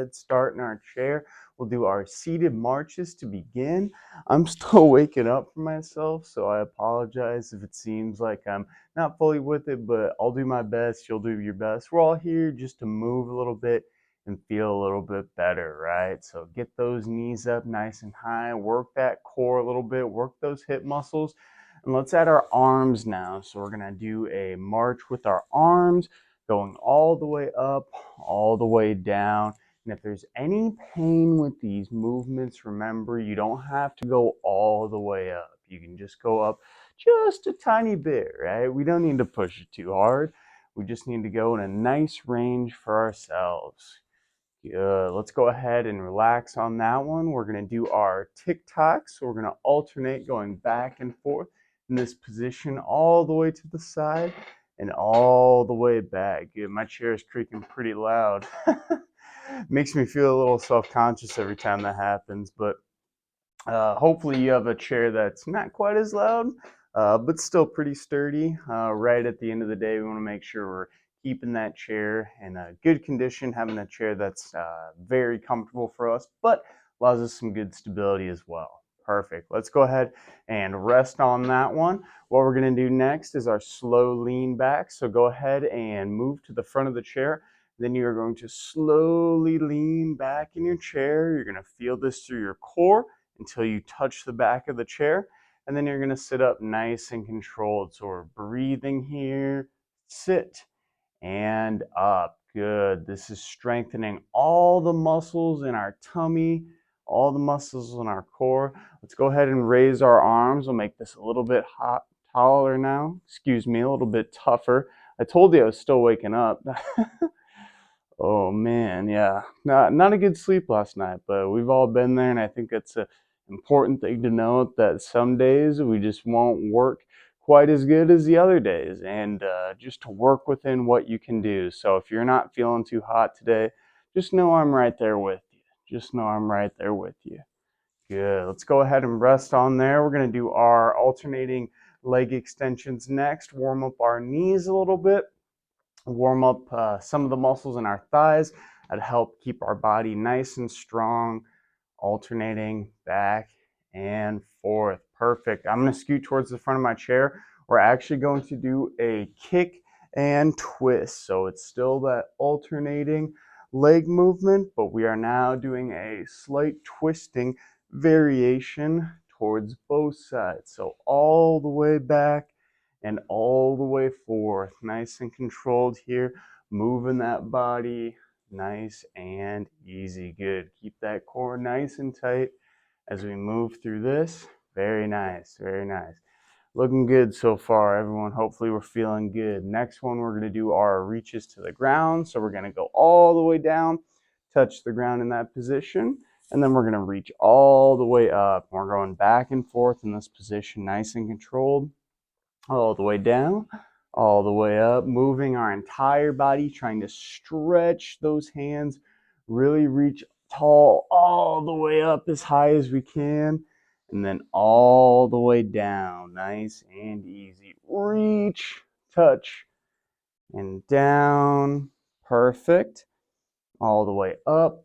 ahead, start in our chair. We'll do our seated marches to begin. I'm still waking up for myself, so I apologize if it seems like I'm not fully with it, but I'll do my best. You'll do your best. We're all here just to move a little bit and feel a little bit better, right? So get those knees up nice and high, work that core a little bit, work those hip muscles. And let's add our arms now. So we're gonna do a march with our arms, going all the way up, all the way down. And if there's any pain with these movements, remember you don't have to go all the way up. You can just go up just a tiny bit, right? We don't need to push it too hard. We just need to go in a nice range for ourselves. Good. Let's go ahead and relax on that one. We're going to do our tick-tock. So we're going to alternate going back and forth in this position all the way to the side and all the way back. Good. My chair is creaking pretty loud. Makes me feel a little self-conscious every time that happens, but hopefully you have a chair that's not quite as loud, but still pretty sturdy. Right at the end of the day, we want to make sure we're keeping that chair in a good condition, having a chair that's very comfortable for us, but allows us some good stability as well. Perfect. Let's go ahead and rest on that one. What we're going to do next is our slow lean back. So go ahead and move to the front of the chair. Then you are going to slowly lean back in your chair. You're going to feel this through your core until you touch the back of the chair. And then you're going to sit up nice and controlled. So we're breathing here, sit, and up. Good. This is strengthening all the muscles in our tummy, all the muscles in our core. Let's go ahead and raise our arms. We'll make this a little bit taller now. Excuse me, a little bit tougher. I told you I was still waking up. Oh man, yeah. Not a good sleep last night, but we've all been there, and I think it's an important thing to note that some days we just won't work quite as good as the other days, and just to work within what you can do. So if you're not feeling too hot today, just know I'm right there with you. Just know I'm right there with you. Good. Let's go ahead and rest on there. We're going to do our alternating leg extensions next. Warm up our knees a little bit. Warm up some of the muscles in our thighs that help keep our body nice and strong, alternating back and forth. Perfect. I'm going to scoot towards the front of my chair. We're actually going to do a kick and twist. So it's still that alternating leg movement, but we are now doing a slight twisting variation towards both sides. So all the way back and all the way forth. Nice and controlled here. Moving that body nice and easy. Good. Keep that core nice and tight as we move through this. Very nice. Very nice. Looking good so far, everyone. Hopefully we're feeling good. Next one, we're going to do our reaches to the ground. So we're going to go all the way down, touch the ground in that position, and then we're going to reach all the way up. We're going back and forth in this position, nice and controlled. All the way down, all the way up, moving our entire body, trying to stretch those hands, really reach tall all the way up as high as we can, and then all the way down, nice and easy. Reach, touch, and down. Perfect. All the way up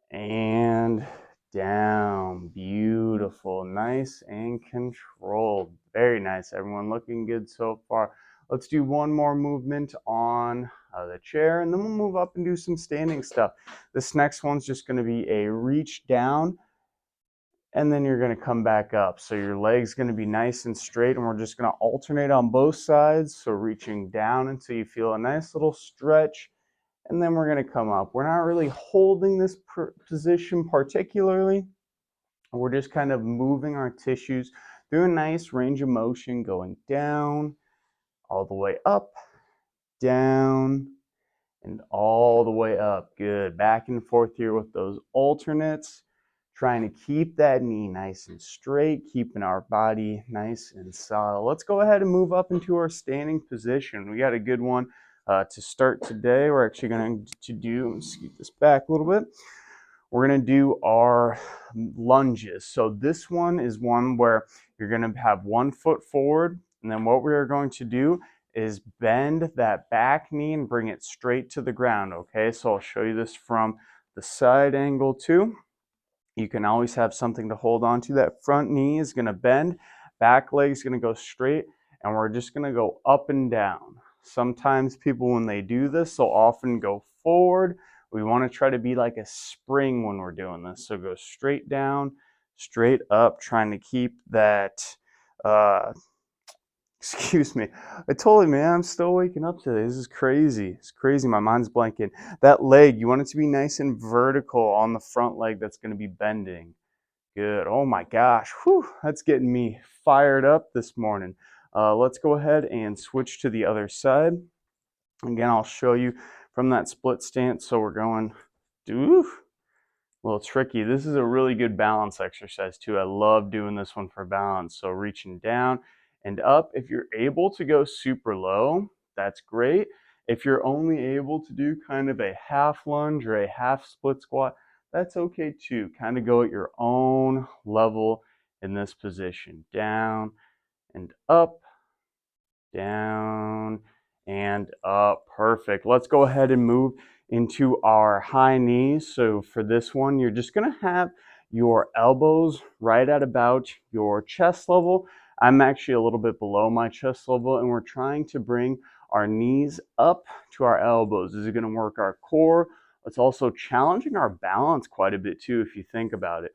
and down. Beautiful. Nice and controlled. Very nice, everyone. Looking good so far. Let's do one more movement on the chair, and then we'll move up and do some standing stuff. This next one's just going to be a reach down, and then you're going to come back up. So your leg's going to be nice and straight, and we're just going to alternate on both sides. So reaching down until you feel a nice little stretch, and then we're going to come up. We're not really holding this position particularly. We're just kind of moving our tissues through a nice range of motion, going down, all the way up, down, and all the way up. Good. Back and forth here with those alternates. Trying to keep that knee nice and straight, keeping our body nice and solid. Let's go ahead and move up into our standing position. We got a good one to start today. We're actually going to do, scoot this back a little bit. We're going to do our lunges. So this one is one where you're going to have one foot forward, and then what we are going to do is bend that back knee and bring it straight to the ground. Okay, so I'll show you this from the side angle too. You can always have something to hold on to. That front knee is going to bend, back leg is going to go straight, and we're just going to go up and down. Sometimes people, when they do this, they'll often go forward. We want to try to be like a spring when we're doing this. So go straight down, straight up, trying to keep that, excuse me. I told you, man, I'm still waking up today. This is crazy. It's crazy. My mind's blanking. That leg, you want it to be nice and vertical on the front leg that's going to be bending. Good. Oh my gosh. Whew, that's getting me fired up this morning. Let's go ahead and switch to the other side. Again, I'll show you from that split stance. So we're going, a little tricky. This is a really good balance exercise too. I love doing this one for balance. So reaching down and up. If you're able to go super low, that's great. If you're only able to do kind of a half lunge or a half split squat, that's okay too. Kind of go at your own level in this position. Down and up, down and up. Perfect. Let's go ahead and move into our high knees. So for this one, you're just going to have your elbows right at about your chest level. I'm actually a little bit below my chest level, and we're trying to bring our knees up to our elbows. This is going to work our core. It's also challenging our balance quite a bit too, if you think about it.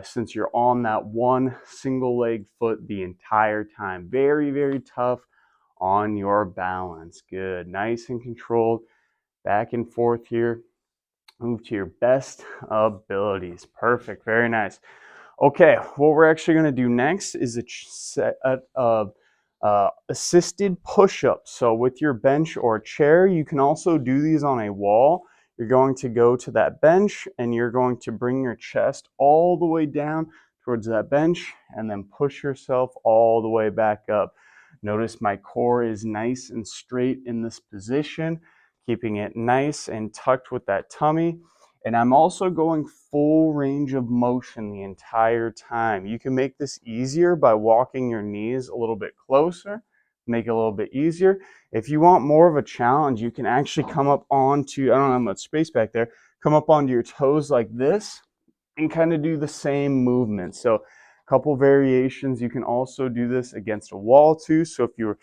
Since you're on that one single leg foot the entire time. Very, very tough on your balance. Good. Nice and controlled. Back and forth here. Move to your best abilities. Perfect. Very nice. Okay, what we're actually going to do next is a set of assisted push-ups. So with your bench or chair, you can also do these on a wall. You're going to go to that bench and you're going to bring your chest all the way down towards that bench and then push yourself all the way back up. Notice my core is nice and straight in this position, keeping it nice and tucked with that tummy. And I'm also going full range of motion the entire time. You can make this easier by walking your knees a little bit closer, make it a little bit easier. If you want more of a challenge, you can actually come up onto, I don't have much space back there, come up onto your toes like this and kind of do the same movement. So a couple variations. You can also do this against a wall too. So if you're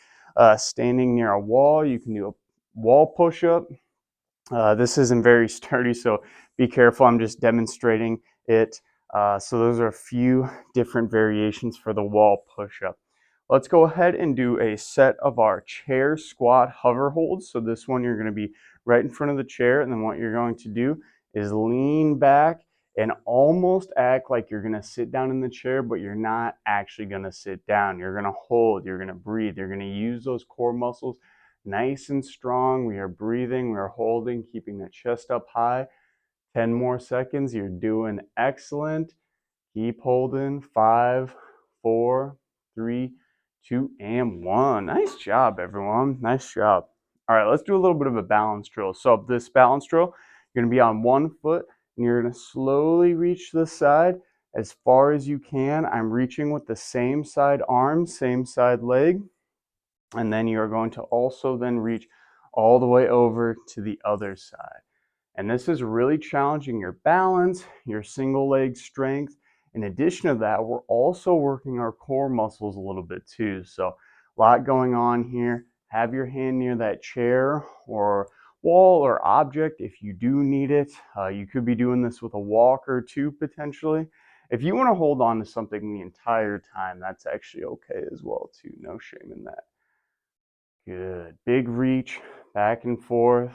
standing near a wall, you can do a wall push-up. This isn't very sturdy, so be careful. I'm just demonstrating it. So those are a few different variations for the wall push-up. Let's go ahead and do a set of our chair squat hover holds. So this one, you're going to be right in front of the chair, and then what you're going to do is lean back and almost act like you're going to sit down in the chair, but you're not actually going to sit down. You're going to hold, you're going to breathe, you're going to use those core muscles nice and strong. We are breathing, we are holding, keeping the chest up high. 10 more seconds. You're doing excellent. Keep holding. 5, 4, 3, 2, and 1. Nice job, everyone. Nice job. All right, let's do a little bit of a balance drill. So this balance drill, you're going to be on one foot, and you're going to slowly reach the side as far as you can. I'm reaching with the same side arm, same side leg. And then you're going to also then reach all the way over to the other side. And this is really challenging your balance, your single leg strength. In addition to that, we're also working our core muscles a little bit too. So a lot going on here. Have your hand near that chair or wall or object if you do need it. You could be doing this with a walker too, potentially. If you want to hold on to something the entire time, that's actually okay as well too. No shame in that. Good. Big reach, back and forth,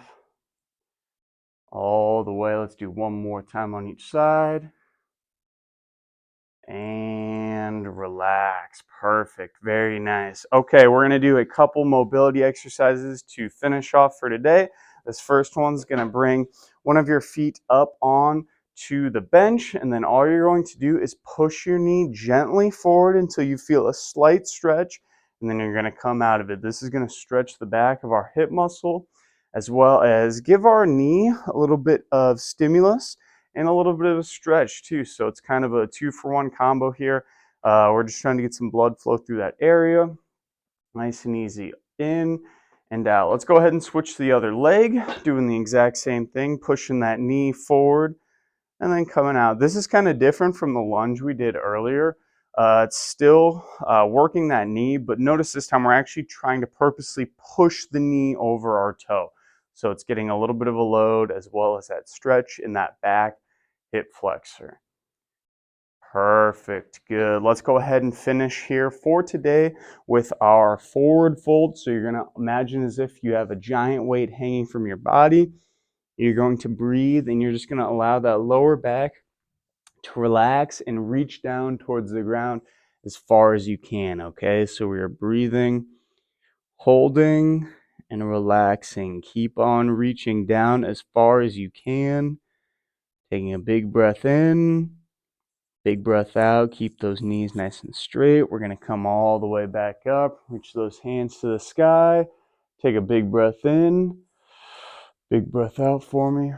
all the way. Let's do one more time on each side. And relax. Perfect. Very nice. Okay, we're going to do a couple mobility exercises to finish off for today. This first one's going to bring one of your feet up on to the bench, and then all you're going to do is push your knee gently forward until you feel a slight stretch, and then you're going to come out of it. This is going to stretch the back of our hip muscle, as well as give our knee a little bit of stimulus and a little bit of a stretch too. So it's kind of a 2-for-1 combo here. We're just trying to get some blood flow through that area. Nice and easy. In And let's go ahead and switch to the other leg, doing the exact same thing, pushing that knee forward and then coming out. This is kind of different from the lunge we did earlier. It's still working that knee, but notice this time we're actually trying to purposely push the knee over our toe. So it's getting a little bit of a load as well as that stretch in that back hip flexor. Perfect, good. Let's go ahead and finish here for today with our forward fold. So you're gonna imagine as if you have a giant weight hanging from your body. You're going to breathe and you're just gonna allow that lower back to relax and reach down towards the ground as far as you can, okay? So we are breathing, holding, and relaxing. Keep on reaching down as far as you can. Taking a big breath in. Big breath out, keep those knees nice and straight. We're gonna come all the way back up, reach those hands to the sky. Take a big breath in, big breath out for me.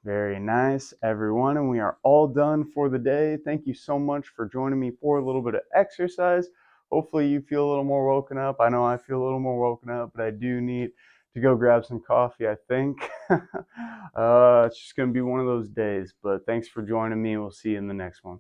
Very nice, everyone. And we are all done for the day. Thank you so much for joining me for a little bit of exercise. Hopefully you feel a little more woken up. I know I feel a little more woken up, but I do need to go grab some coffee, I think. It's just gonna be one of those days, but thanks for joining me. We'll see you in the next one.